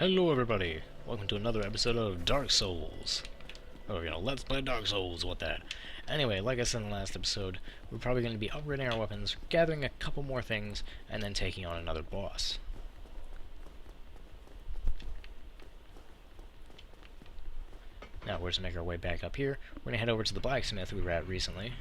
Hello everybody! Welcome to another episode of Dark Souls. Or, let's play Dark Souls with that. Anyway, like I said in the last episode, we're probably going to be upgrading our weapons, gathering a couple more things, and then taking on another boss. Now, we're just make our way back up here. We're going to head over to the blacksmith we were at recently.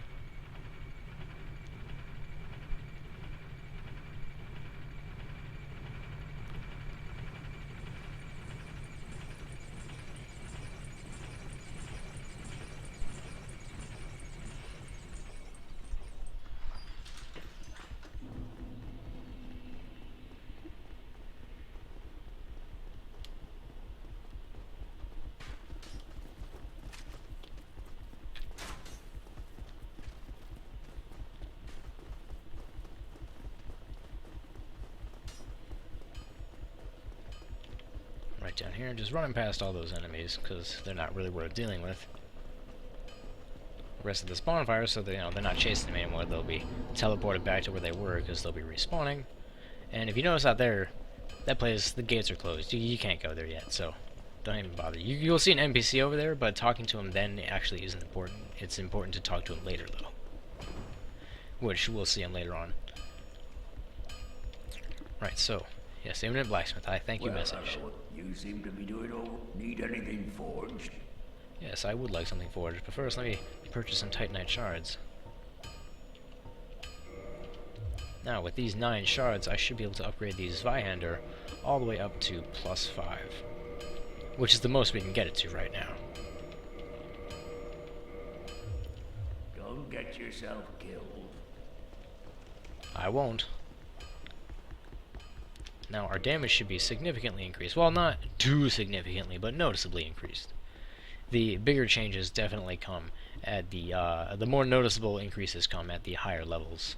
Right down here, just running past all those enemies, because they're not really worth dealing with. The rest of this bonfire, so they, they're not chasing me anymore. They'll be teleported back to where they were, because they'll be respawning. And if you notice out there, that place, the gates are closed. You can't go there yet, so don't even bother. You'll see an NPC over there, but talking to him then actually isn't important. It's important to talk to him later, though. Which we'll see him later on. Right, so, yes, Imminent Blacksmith, I thank you message. You seem to be doing all. Need anything forged? Yes, I would like something forged, but first let me purchase some Titanite shards. Now, with these 9 shards, I should be able to upgrade the Zweihander all the way up to +5. Which is the most we can get it to right now. Don't get yourself killed. I won't. Now, our damage should be significantly increased. Well, not too significantly, but noticeably increased. The bigger changes definitely come at the more noticeable increases come at the higher levels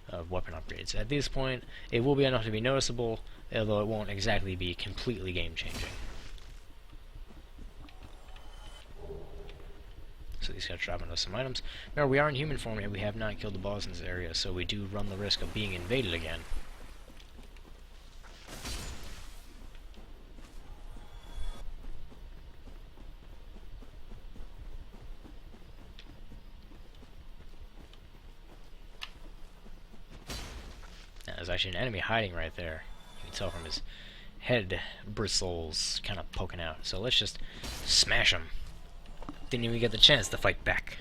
of weapon upgrades. At this point, it will be enough to be noticeable, although it won't exactly be completely game-changing. So these guys dropping us some items. Remember, we are in human form, and we have not killed the boss in this area, so we do run the risk of being invaded again. There's actually an enemy hiding right there. You can tell from his head bristles kind of poking out. So let's just smash him. Didn't even get the chance to fight back.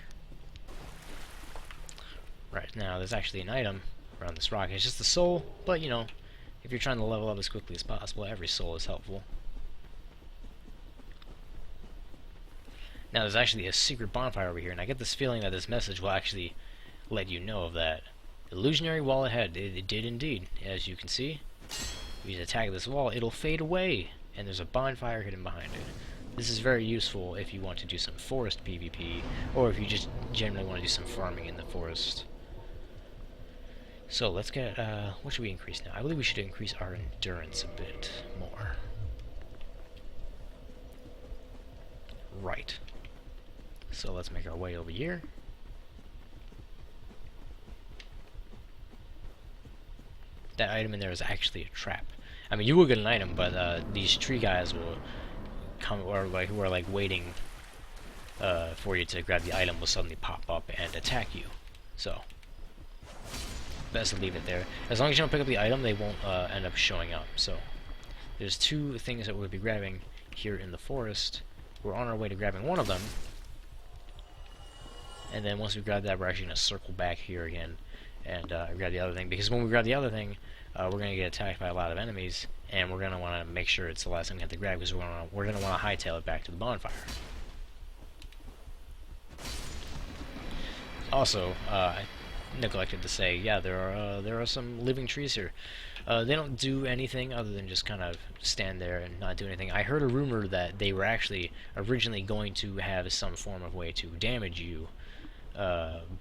Right, now there's actually an item around this rock. It's just a soul, but if you're trying to level up as quickly as possible, every soul is helpful. Now there's actually a secret bonfire over here, and I get this feeling that this message will actually let you know of that. Illusionary wall ahead. It did indeed. As you can see, if you attack this wall, it'll fade away, and there's a bonfire hidden behind it. This is very useful if you want to do some forest PvP, or if you just generally want to do some farming in the forest. So let's get, what should we increase now? I believe we should increase our endurance a bit more. Right. So let's make our way over here. That item in there is actually a trap. I mean, you will get an item, but these tree guys will come, or who are like waiting for you to grab the item, will suddenly pop up and attack you. So best to leave it there. As long as you don't pick up the item, they won't end up showing up. So there's 2 things that we'll be grabbing here in the forest. We're on our way to grabbing one of them, and then once we grab that, we're actually going to circle back here again and grab the other thing, because when we grab the other thing, we're going to get attacked by a lot of enemies, and we're going to want to make sure it's the last thing we have to grab, because we're going to want to hightail it back to the bonfire. Also, I neglected to say, yeah, there are some living trees here. They don't do anything other than just kind of stand there and not do anything. I heard a rumor that they were actually originally going to have some form of way to damage you,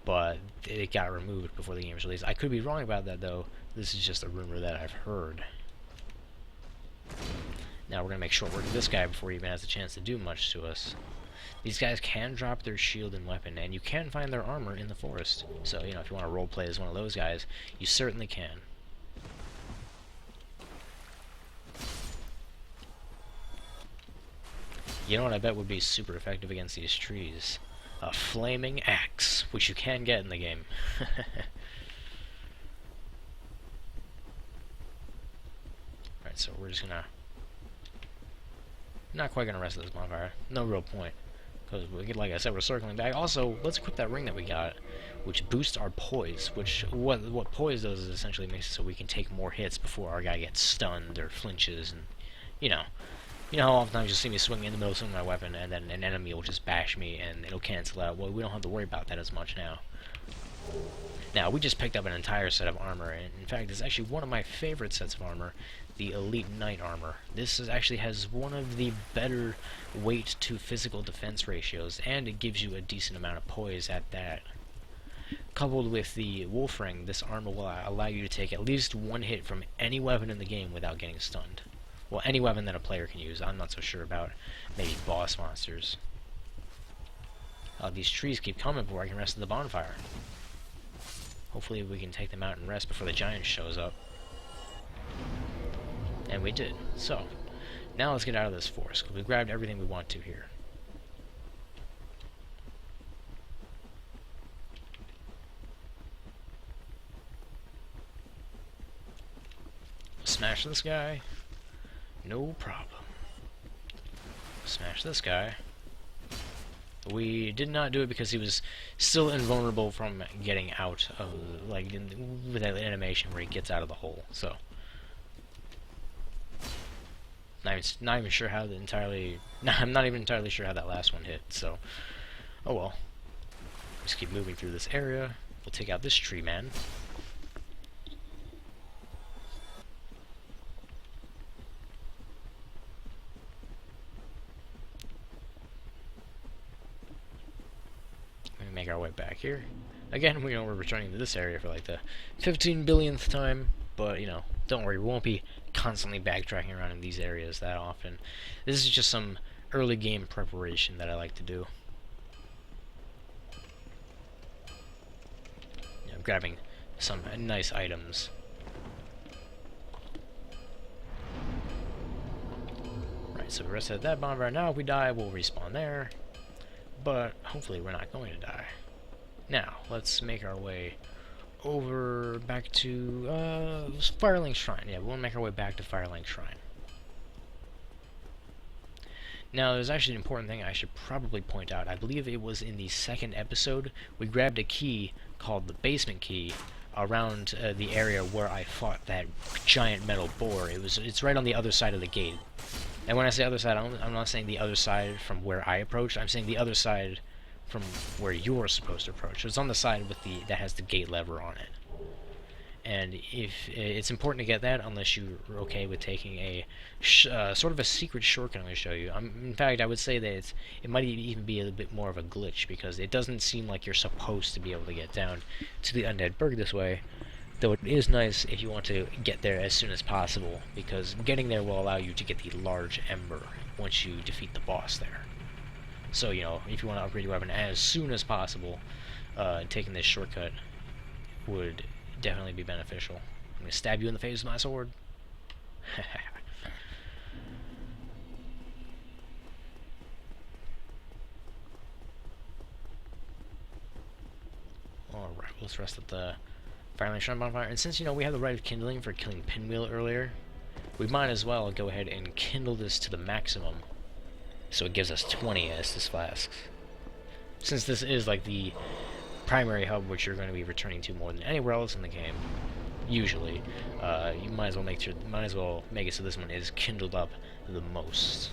but it got removed before the game was released. I could be wrong about that, though. This is just a rumor that I've heard. Now we're going to make short work of this guy before he even has a chance to do much to us. These guys can drop their shield and weapon, and you can find their armor in the forest. So, if you want to roleplay as one of those guys, you certainly can. You know what I bet would be super effective against these trees? A flaming axe, which you can get in the game. Alright, so we're just gonna... Not quite gonna rest at this bonfire. No real point. Because, like I said, we're circling back. Also, let's equip that ring that we got, which boosts our poise. Which, what poise does is essentially makes it so we can take more hits before our guy gets stunned or flinches. And, you know how oftentimes you'll see me swing in the middle of swinging my weapon, and then an enemy will just bash me, and it'll cancel out. Well, we don't have to worry about that as much now. Now, we just picked up an entire set of armor, and in fact, it's actually one of my favorite sets of armor, the Elite Knight armor. This actually has one of the better weight to physical defense ratios, and it gives you a decent amount of poise at that. Coupled with the Wolf Ring, this armor will allow you to take at least one hit from any weapon in the game without getting stunned. Well, any weapon that a player can use. I'm not so sure about maybe boss monsters. These trees keep coming before I can rest at the bonfire. Hopefully we can take them out and rest before the giant shows up. And we did. So, now let's get out of this forest, because we grabbed everything we want to here. Smash this guy. No problem. Smash this guy. We did not do it because he was still invulnerable from getting out of, like, with that animation where he gets out of the hole, so. Not even sure how I'm not even entirely sure how that last one hit, so. Oh well. Just keep moving through this area. We'll take out this tree man. Make our way back here. Again, we know we're returning to this area for like the 15 billionth time, but don't worry, we won't be constantly backtracking around in these areas that often. This is just some early game preparation that I like to do. Grabbing some nice items. Right, so we rested at that bonfire. Now if we die, we'll respawn there. But hopefully we're not going to die. Now, let's make our way over back to Firelink Shrine. Yeah, we'll make our way back to Firelink Shrine. Now, there's actually an important thing I should probably point out. I believe it was in the second episode. We grabbed a key called the basement key around the area where I fought that giant metal boar. It's right on the other side of the gate. And when I say other side, I'm not saying the other side from where I approached. I'm saying the other side from where you're supposed to approach. So it's on the side with that has the gate lever on it. And if it's important to get that, unless you're okay with taking a sort of a secret shortcut I'm going to show you. In fact, I would say that it might even be a little bit more of a glitch, because it doesn't seem like you're supposed to be able to get down to the Undead Burg this way. Though it is nice if you want to get there as soon as possible, because getting there will allow you to get the large ember once you defeat the boss there. So, if you want to upgrade your weapon as soon as possible, taking this shortcut would definitely be beneficial. I'm going to stab you in the face with my sword. Alright, let's rest at the Firelink Shrine bonfire. And since, we have the right of kindling for killing Pinwheel earlier, we might as well go ahead and kindle this to the maximum. So it gives us 20 Estus flasks. Since this is like the primary hub which you're going to be returning to more than anywhere else in the game, usually, you might as well make it so this one is kindled up the most.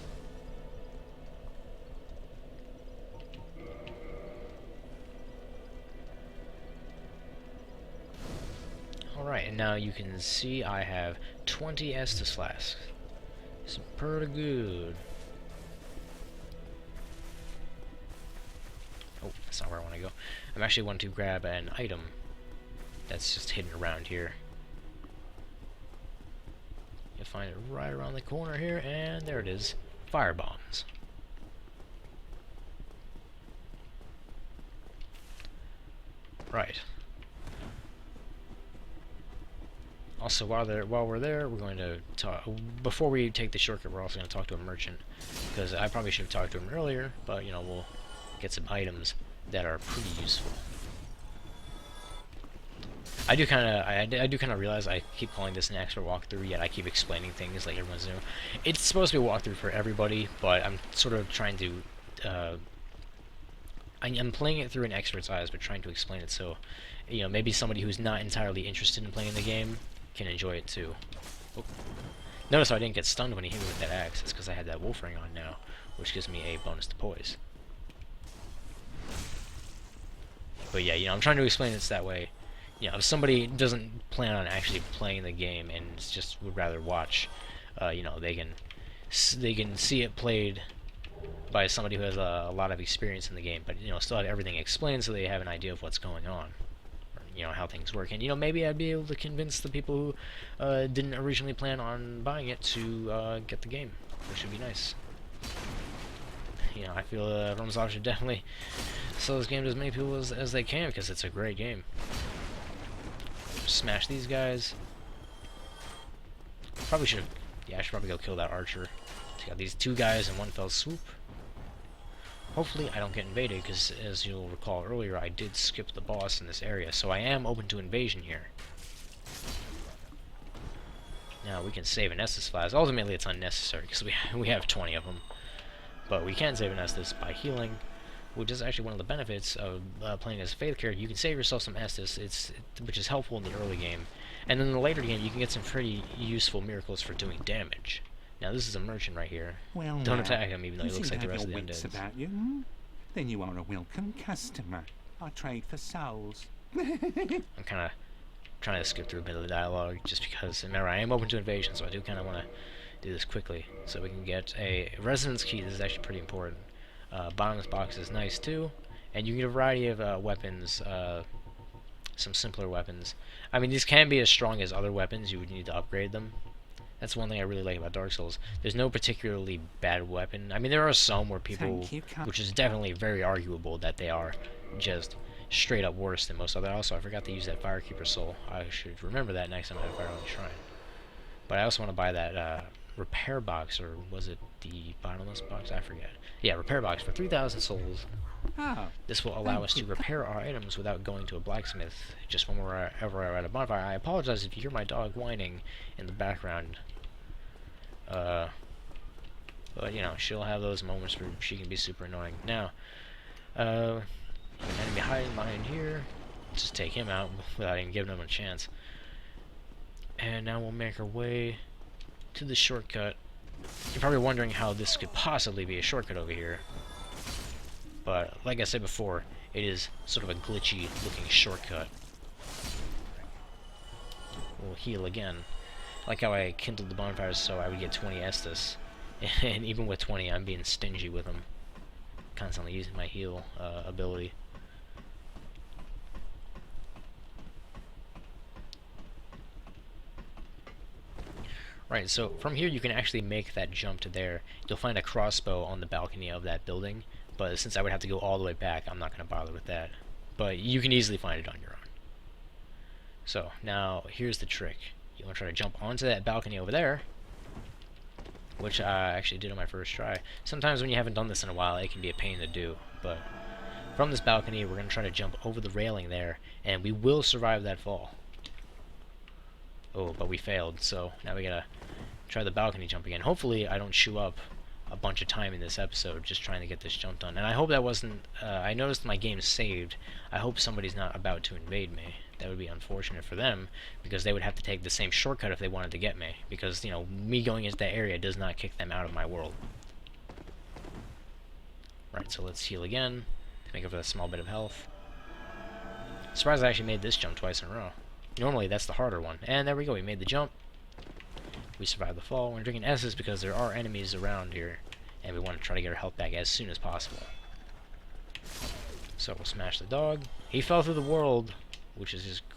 Alright, and now you can see I have 20 Estus flasks. It's pretty good. Oh, that's not where I want to go. I'm actually want to grab an item that's just hidden around here. You'll find it right around the corner here, and there it is. Fire bombs. Right. Also, while we're there, we're going to talk. Before we take the shortcut, we're also going to talk to a merchant, because I probably should have talked to him earlier. But you know, we'll get some items that are pretty useful. I do kind of realize I keep calling this an expert walkthrough, yet I keep explaining things like everyone's new. It's supposed to be a walkthrough for everybody, but I'm sort of trying to. I'm playing it through an expert's eyes, but trying to explain it so, you know, maybe somebody who's not entirely interested in playing the game can enjoy it too. Oh. Notice I didn't get stunned when he hit me with that axe. It's because I had that wolf ring on now, which gives me a bonus to poise. But yeah, you know, I'm trying to explain this that way. You know, if somebody doesn't plan on actually playing the game and just would rather watch, you know, they can see it played by somebody who has a lot of experience in the game, but you know, still have everything explained so they have an idea of what's going on, or, you know, how things work. And you know, maybe I'd be able to convince the people who didn't originally plan on buying it to get the game, which would be nice. You know, I feel FromSoft should definitely sell this game to as many people as they can, because it's a great game. Smash these guys. Probably should have. Yeah, I should probably go kill that archer. Take out these two guys in one fell swoop. Hopefully I don't get invaded, because as you'll recall earlier, I did skip the boss in this area, so I am open to invasion here. Now we can save an Estus flask. Ultimately it's unnecessary, because we have 20 of them. But we can save an Estus by healing, which is actually one of the benefits of playing as a Faith character. You can save yourself some Estus, which is helpful in the early game. And then in the later game, you can get some pretty useful miracles for doing damage. Now this is a merchant right here. Well, don't attack him, even though he you looks seem like to the have rest of the your wits undeads. about you. Hmm? Then you are a welcome customer. I trade for souls. I'm kind of trying to skip through a bit of the dialogue, just because, remember, I am open to invasion, so I do kind of want to do this quickly, so we can get a resonance key. This is actually pretty important. Bottomless box is nice too, and you can get a variety of weapons, some simpler weapons. I mean, these can be as strong as other weapons. You would need to upgrade them. That's one thing I really like about Dark Souls. There's no particularly bad weapon. I mean, there are some where people, which is definitely very arguable, that they are just straight up worse than most other. Also, I forgot to use that Firekeeper soul. I should remember that next time I fire on the shrine. But I also want to buy that repair box, or was it the bottomless box? I forget. Yeah, repair box for 3,000 souls. Oh, This will allow us to repair our items without going to a blacksmith, just when we're ever at a bonfire. I apologize if you hear my dog whining in the background. But you know, she'll have those moments where she can be super annoying. Now, enemy hiding behind here. Just take him out without even giving him a chance. And now we'll make our way to the shortcut. You're probably wondering how this could possibly be a shortcut over here. But, like I said before, it is sort of a glitchy looking shortcut. We'll heal again. I like how I kindled the bonfires so I would get 20 Estus. And even with 20, I'm being stingy with them. Constantly using my heal ability. Right, so from here you can actually make that jump to there. You'll find a crossbow on the balcony of that building, but since I would have to go all the way back, I'm not going to bother with that. But you can easily find it on your own. So, now, here's the trick. You want to try to jump onto that balcony over there, which I actually did on my first try. Sometimes when you haven't done this in a while, it can be a pain to do, but from this balcony, we're going to try to jump over the railing there, and we will survive that fall. Oh, but we failed, so now we gotta try the balcony jump again. Hopefully I don't chew up a bunch of time in this episode just trying to get this jump done. And I hope that wasn't... I noticed my game saved. I hope somebody's not about to invade me. That would be unfortunate for them, because they would have to take the same shortcut if they wanted to get me. Because, you know, me going into that area does not kick them out of my world. Right, so let's heal again to make up for that small bit of health. Surprised I actually made this jump twice in a row. Normally that's the harder one. And there we go, we made the jump. We survived the fall. We're drinking S's because there are enemies around here, and we want to try to get our health back as soon as possible. So we'll smash the dog. He fell through the world, which is just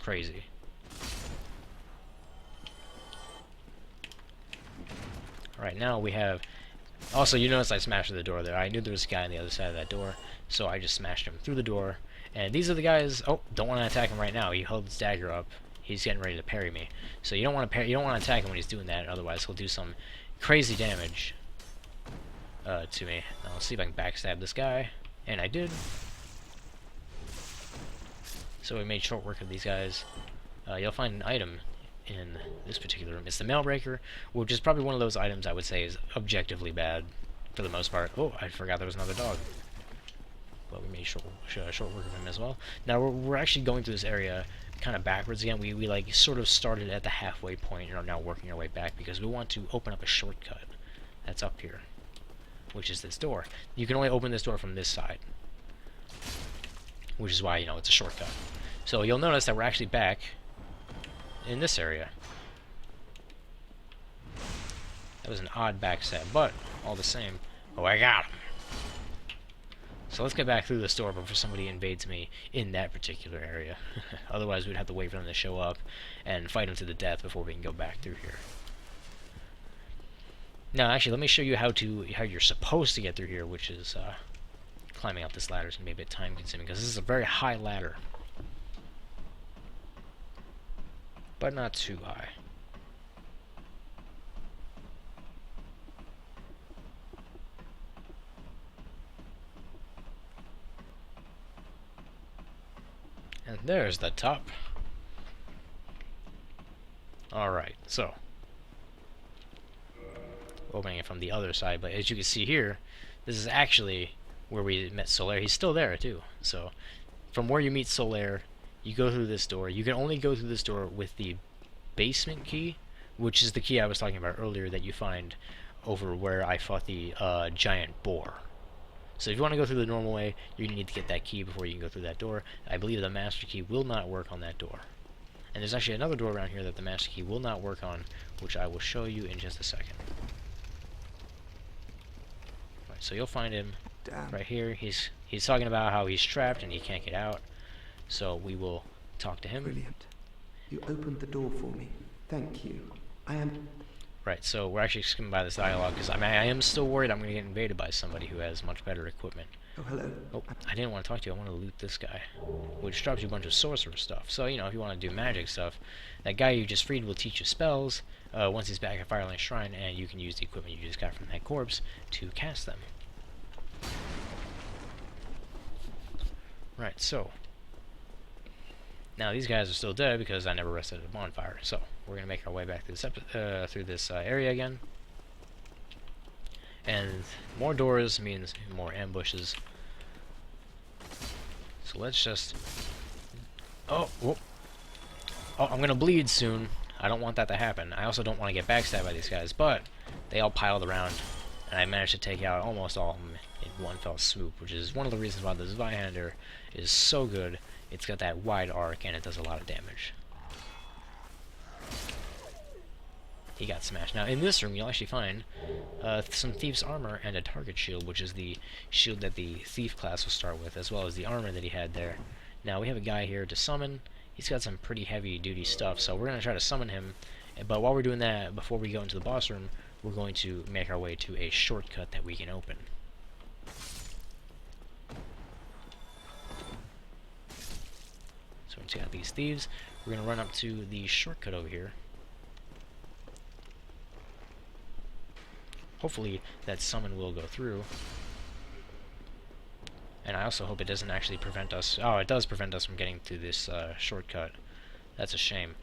crazy. Alright, now we have... Also, you notice I smashed the door there. I knew there was a guy on the other side of that door, so I just smashed him through the door. And these are the guys... Oh, don't want to attack him right now. He held his dagger up. he's getting ready to parry me. So you don't want to attack him when he's doing that, otherwise he'll do some crazy damage to me. Now, let's see if I can backstab this guy, and I did. So we made short work of these guys. You'll find an item in this particular room. It's the Mailbreaker, which is probably one of those items I would say is objectively bad for the most part. Oh, I forgot there was another dog. But we made short work of him as well. Now we're actually going through this area kind of backwards again. We like sort of started at the halfway point and are now working our way back because we want to open up a shortcut that's up here, which is this door. You can only open this door from this side, which is why, you know, it's a shortcut. So you'll notice that we're actually back in this area. That was an odd backstab, but all the same. Oh, I got him. So let's get back through this door before somebody invades me in that particular area. Otherwise, we'd have to wait for them to show up and fight them to the death before we can go back through here. Now, actually, let me show you how you're supposed to get through here, which is climbing up this ladder is going to be a bit time-consuming because this is a very high ladder, but not too high. And there's the top. Alright, so opening it from the other side, but as you can see here, this is actually where we met Solaire. He's still there too. So from where you meet Solaire, you go through this door. You can only go through this door with the basement key, which is the key I was talking about earlier that you find over where I fought the giant boar. So if you want to go through the normal way, you need to get that key before you can go through that door. I believe the master key will not work on that door. And there's actually another door around here that the master key will not work on, which I will show you in just a second. Right, so you'll find him right here. He's talking about how he's trapped and he can't get out. So we will talk to him. Brilliant. You opened the door for me. Thank you. I am... Right, so we're actually skimming by this dialogue because I am still worried I'm going to get invaded by somebody who has much better equipment. Oh, hello. Oh, I didn't want to talk to you. I want to loot this guy, which drops you a bunch of sorcerer stuff. So, you know, if you want to do magic stuff, that guy you just freed will teach you spells once he's back at Firelink Shrine, and you can use the equipment you just got from that corpse to cast them. Right, so now these guys are still dead because I never rested at a bonfire. So we're gonna make our way back through this area again, and more doors means more ambushes. So let's just oh, I'm gonna bleed soon. I don't want that to happen. I also don't want to get backstabbed by these guys, but they all piled around, and I managed to take out almost all of them in one fell swoop, which is one of the reasons why the Zweihander is so good. It's got that wide arc, and it does a lot of damage. He got smashed. Now, in this room, you'll actually find some Thief's Armor and a Target Shield, which is the shield that the Thief class will start with, as well as the armor that he had there. Now, we have a guy here to summon. He's got some pretty heavy-duty stuff, so we're going to try to summon him. But while we're doing that, before we go into the boss room, we're going to make our way to a shortcut that we can open. So once you got these thieves, we're going to run up to the shortcut over here. Hopefully that summon will go through. And I also hope it doesn't actually prevent us... Oh, it does prevent us from getting to this shortcut. That's a shame.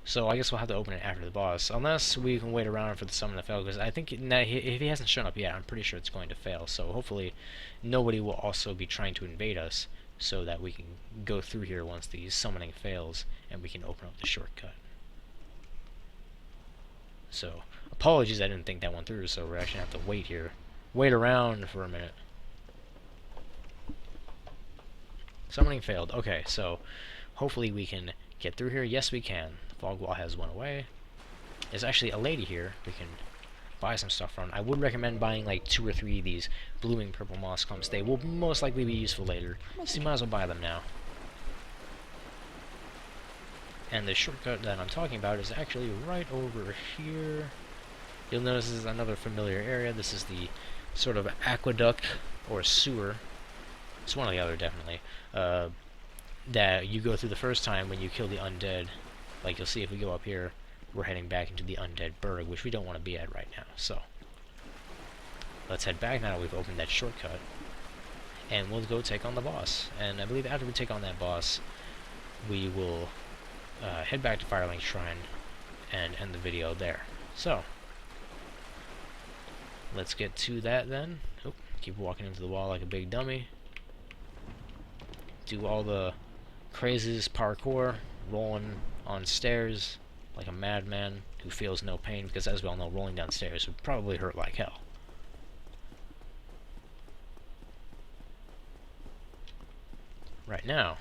So I guess we'll have to open it after the boss. Unless we can wait around for the summon to fail, because I think if he hasn't shown up yet, I'm pretty sure it's going to fail. So hopefully nobody will also be trying to invade us, so that we can go through here once the summoning fails, and we can open up the shortcut. So, apologies I didn't think that one through, so we're actually going to have to wait here. Wait around for a minute. Summoning failed. Okay, so hopefully we can get through here. Yes, we can. Fog Wall has one away. There's actually a lady here we can buy some stuff from. I would recommend buying like 2 or 3 of these blooming purple moss clumps. They will most likely be useful later, so you might as well buy them now. And the shortcut that I'm talking about is actually right over here. You'll notice this is another familiar area. This is the sort of aqueduct or sewer. It's one or the other, definitely. That you go through the first time when you kill the undead Like, you'll see if we go up here, we're heading back into the Undead Burg, which we don't want to be at right now. So, let's head back now that we've opened that shortcut. And we'll go take on the boss. And I believe after we take on that boss, we will head back to Firelink Shrine and end the video there. So, let's get to that then. Oh, keep walking into the wall like a big dummy. Do all the craziest parkour, rolling on stairs like a madman who feels no pain, because as we all know, rolling down stairs would probably hurt like hell. Right now,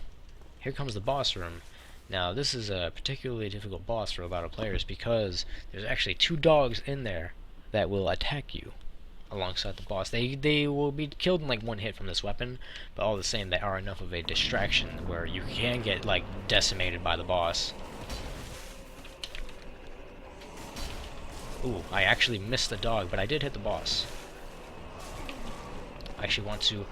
here comes the boss room. Now, this is a particularly difficult boss for a lot of players because there's actually 2 dogs in there that will attack you alongside the boss. They will be killed in like 1 hit from this weapon, but all the same, they are enough of a distraction where you can get like decimated by the boss. Ooh, I actually missed the dog, but I did hit the boss. I actually want to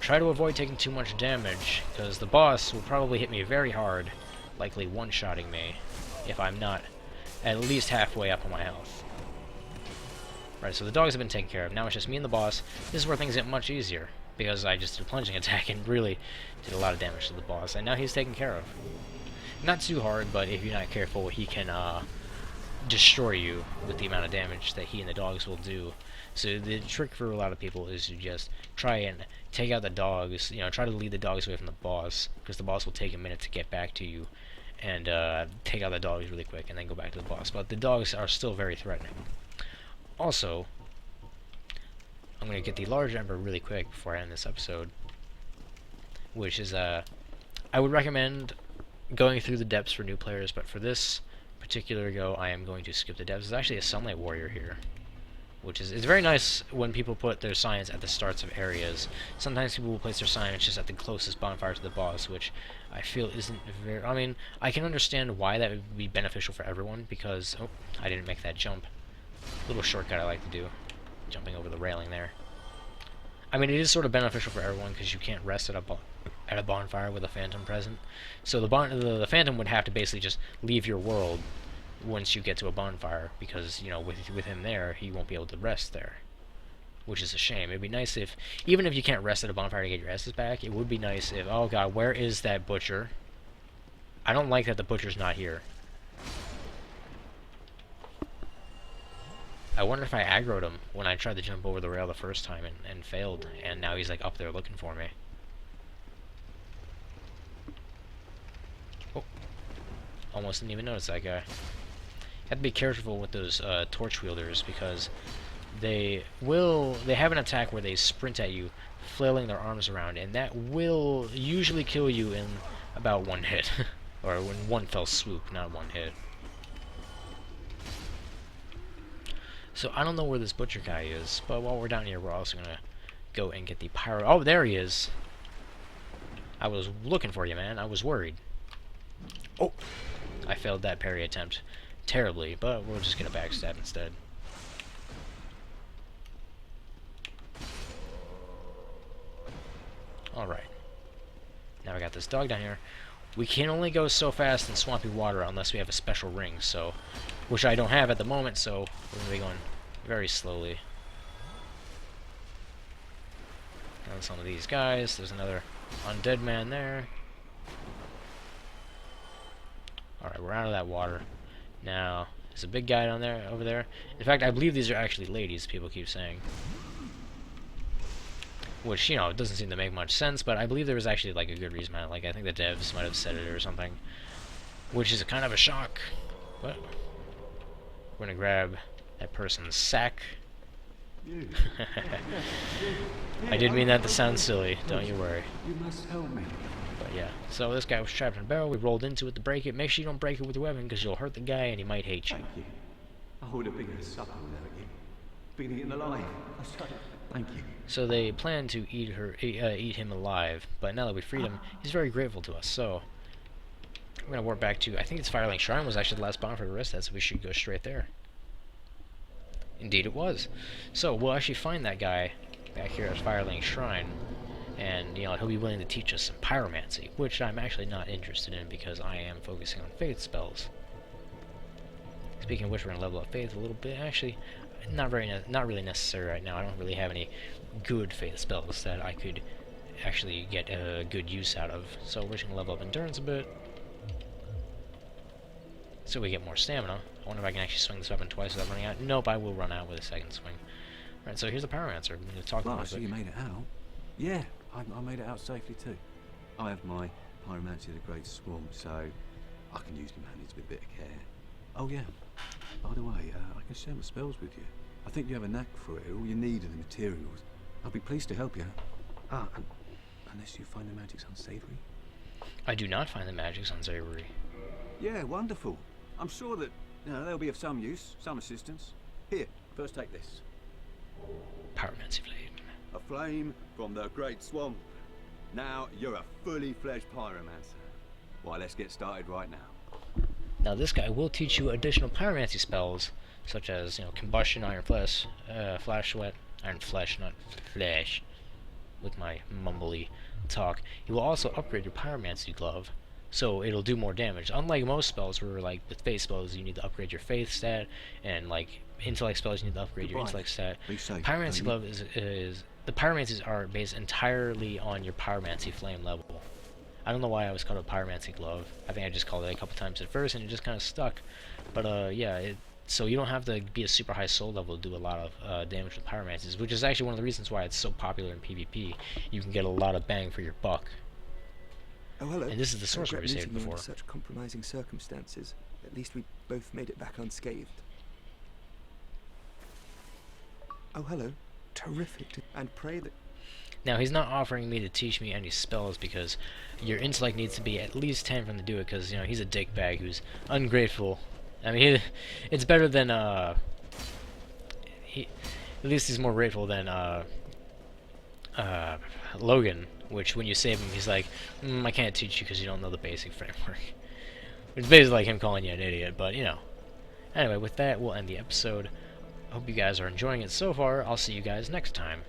try to avoid taking too much damage, because the boss will probably hit me very hard, likely one-shotting me, if I'm not at least halfway up on my health. Right, so the dogs have been taken care of. Now it's just me and the boss. This is where things get much easier, because I just did a plunging attack and really did a lot of damage to the boss, and now he's taken care of. Not too hard, but if you're not careful, he can destroy you with the amount of damage that he and the dogs will do. So the trick for a lot of people is to just try and take out the dogs, you know, try to lead the dogs away from the boss, because the boss will take a minute to get back to you, and take out the dogs really quick and then go back to the boss. But the dogs are still very threatening. Also, I'm going to get the large ember really quick before I end this episode, which is, I would recommend going through the depths for new players, but for this particular go, I am going to skip the depths. There's actually a Sunlight Warrior here, which is, it's very nice when people put their signs at the starts of areas. Sometimes people will place their signs just at the closest bonfire to the boss, which I feel isn't very, I mean, I can understand why that would be beneficial for everyone, because, oh, I didn't make that jump. Little shortcut I like to do, jumping over the railing there. I mean, it is sort of beneficial for everyone, because you can't rest at a bonfire with a phantom present. So the phantom would have to basically just leave your world once you get to a bonfire, because, you know, with him there, he won't be able to rest there, which is a shame. It'd be nice if, even if you can't rest at a bonfire to get your S's back, it would be nice if, oh god, where is that butcher? I don't like that the butcher's not here. I wonder if I aggroed him when I tried to jump over the rail the first time and failed, and now he's like up there looking for me. Oh, almost didn't even notice that guy. Have to be careful with those torch wielders, because they have an attack where they sprint at you, flailing their arms around, and that will usually kill you in about 1 hit, or in 1 fell swoop, not 1 hit. So I don't know where this butcher guy is, but while we're down here, we're also gonna go and get the pyro. Oh, there he is! I was looking for you, man. I was worried. Oh, I failed that parry attempt terribly, but we're just gonna backstab instead. Alright. Now I got this dog down here. We can only go so fast in swampy water unless we have a special ring, so, which I don't have at the moment, so we're gonna be going very slowly. Down some of these guys. There's another undead man there. Alright, we're out of that water. Now, there's a big guy down there, over there. In fact, I believe these are actually ladies, people keep saying. Which, you know, it doesn't seem to make much sense, but I believe there was actually, like, a good reason behind it. Like, I think the devs might have said it or something. Which is kind of a shock. But we're gonna grab that person's sack. I did mean that to sound silly, don't you worry. You must help me. But yeah, so this guy was trapped in a barrel. We rolled into it to break it. Make sure you don't break it with your weapon, because you'll hurt the guy and he might hate you. Thank you. I would have been a supper without you. Been eaten alive. Thank you. So they plan to eat him alive, but now that we freed him, he's very grateful to us. So I'm gonna warp back to, I think it's Firelink Shrine was actually the last bonfire to rest at, so we should go straight there. Indeed it was. So we'll actually find that guy back here at Firelink Shrine, and, you know, he'll be willing to teach us some pyromancy, which I'm actually not interested in because I am focusing on faith spells Speaking of which, we're gonna level up faith a little bit. Actually, not really necessary right now. I don't really have any good faith spells that I could actually get a good use out of. So we're just gonna level up endurance a bit, so we get more stamina. I wonder if I can actually swing this weapon twice without running out. Nope, I will run out with a second swing. Alright, so here's the Pyromancer. I'm gonna talk Well, about so it. you made it out. Yeah, I made it out safely too. I have my Pyromancy of the Great Swarm, so I can use the manage with a bit of care. Oh yeah, by the way, I can share my spells with you. I think you have a knack for it. All you need are the materials. I'll be pleased to help you. Unless you find the magics unsavory. I do not find the magics unsavory. Yeah, wonderful. I'm sure that they'll be of some use, some assistance. Here, first take this. Pyromancy Flame. A flame from the Great Swamp. Now you're a fully fledged pyromancer. Why, let's get started right now. Now this guy will teach you additional pyromancy spells, such as, combustion, iron flesh, flash sweat, iron flesh, not flesh, with my mumbly talk. He will also upgrade your pyromancy glove, so it'll do more damage. Unlike most spells where, like, with faith spells, you need to upgrade your faith stat, and, like, intellect spells, you need to upgrade your intellect stat. Be safe. Pyromancy glove is the pyromancies are based entirely on your pyromancy flame level. I don't know why I was called a pyromancy glove. I think I just called it a couple times at first and it just kind of stuck. But yeah, so you don't have to be a super high soul level to do a lot of damage with pyromancies, which is actually one of the reasons why it's so popular in PvP. You can get a lot of bang for your buck. Oh, hello. And this is the I sorcerer we regret saved meeting you before. under such compromising circumstances. At least we both made it back unscathed. Oh, hello. Terrific. And pray that... Now, he's not offering me to teach me any spells because your intellect needs to be at least 10 for him to do it because, he's a dickbag who's ungrateful. I mean, it's better than, at least he's more grateful than, Logan, which when you save him, he's like, I can't teach you because you don't know the basic framework. It's basically like him calling you an idiot, but, Anyway, with that, we'll end the episode. Hope you guys are enjoying it so far. I'll see you guys next time.